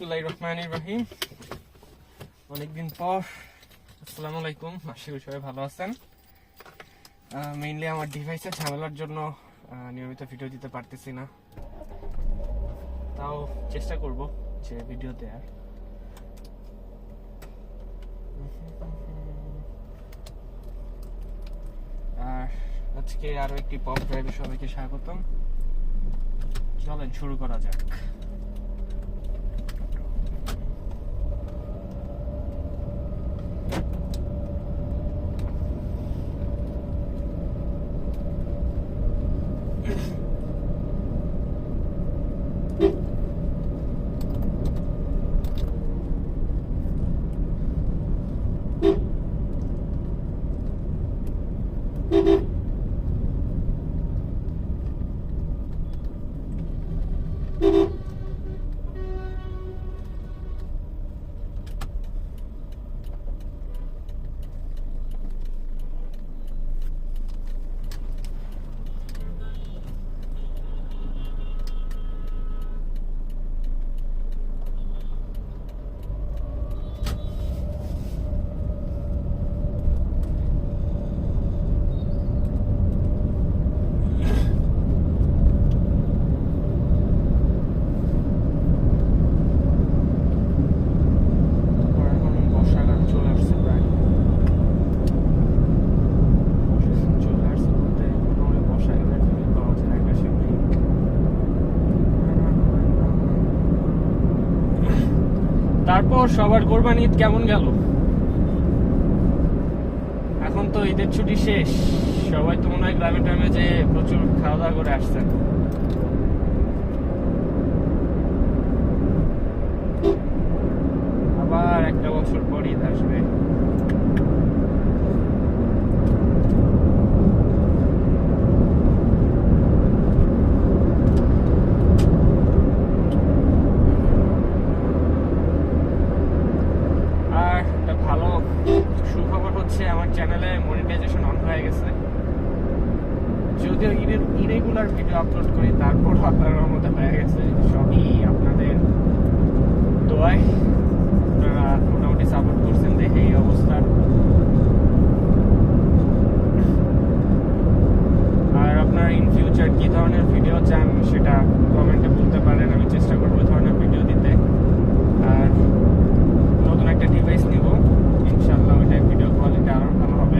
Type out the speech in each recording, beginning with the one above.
বিসমিল্লাহির রহমানির রহিম। অনেকদিন পর আসসালামু আলাইকুম, আশা করি সবাই ভালো আছেন। মেইনলি আমার ডিভাইসের ঝামেলার জন্য নিয়মিত ভিডিও দিতে পারতেছি না, তাও চেষ্টা করব যে ভিডিও দেওয়ার। আর আজকে আরো একটি পপ ড্রাইভে সবাইকে স্বাগতম। চলেন শুরু করা যাক। তারপর সবার কোরবানি ঈদ কেমন গেল? এখন তো ঈদের ছুটি শেষ, সবাই তো মনে হয় গ্রামে টামে যে প্রচুর খাওয়া দাওয়া করে আসছেন। আবার একটা বছর পর ঈদ আসবে। আমার চ্যানেলে মনিটাইজেশন অন হয়ে গেছে, যদিও ইরেগুলার ভিডিও আপলোড করি, তারপর আপনার মধ্যে হয়ে গেছে। সবই আপনাদের দোয়ায়, আপনারা মোটামুটি সাপোর্ট করছেন দেখে এই অবস্থা। আর আপনারা ইন ফিউচার কি ধরনের ভিডিও চান সেটা কমেন্টে বলতে পারেন, আমি চেষ্টা করবো এই ধরনের ভিডিও দিতে। আর নতুন একটা ডিভাইস নিব, ইনশাআল্লাহ ওইটার ভিডিও কোয়ালিটি আরো ভালো হবে।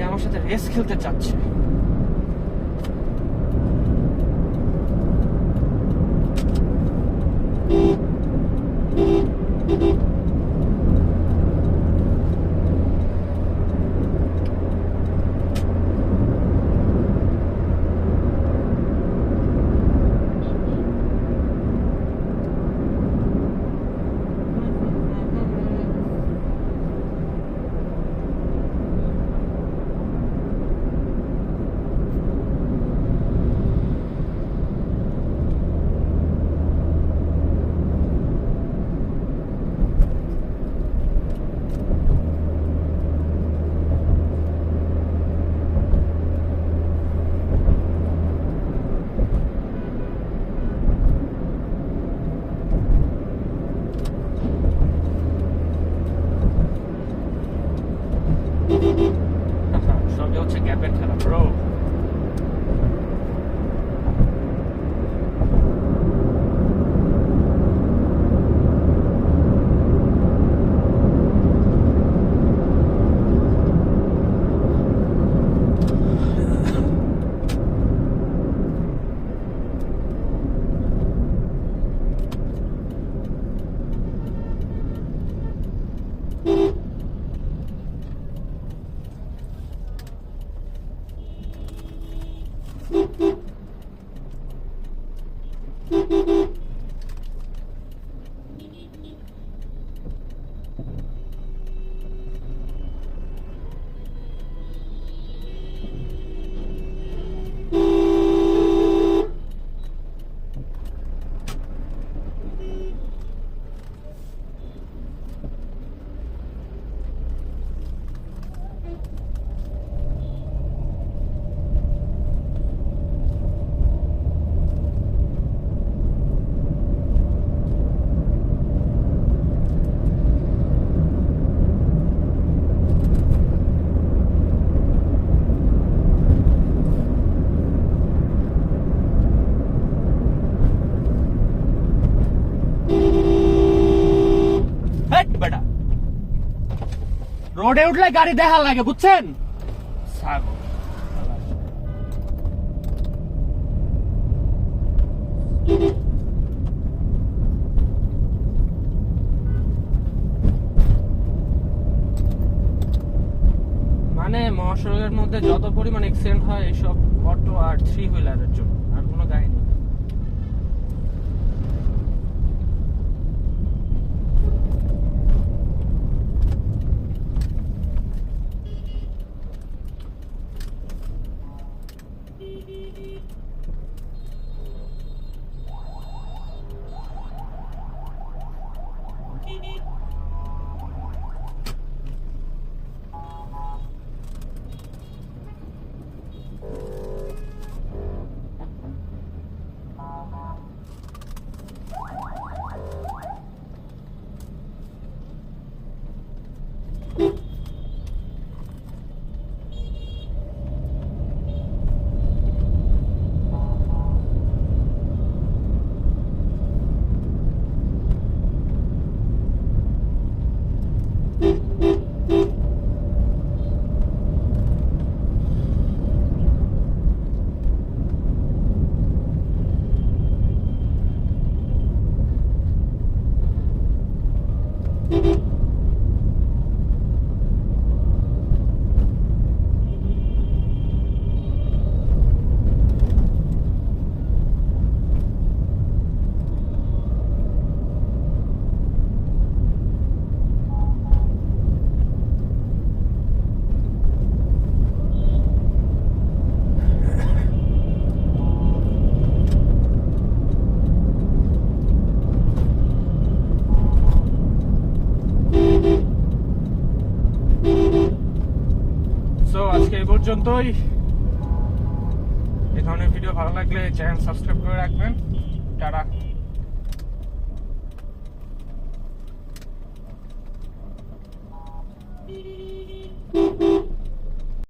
আমার সাথে রেস খেলতে চাচ্ছে। রোডে উঠলে গাড়ি দেখা লাগে, বুঝছেন? ছাগল। মানে মহাসড়কের মধ্যে যত পরিমাণ অ্যাক্সিডেন্ট হয় এইসব অটো আর 3 হুইলারের জন্য, আর কোনো কাহিনী না। আজকে এই পর্যন্তই। এই ধরনের ভিডিও ভালো লাগলে চ্যানেল সাবস্ক্রাইব করে রাখবেন। টাটা।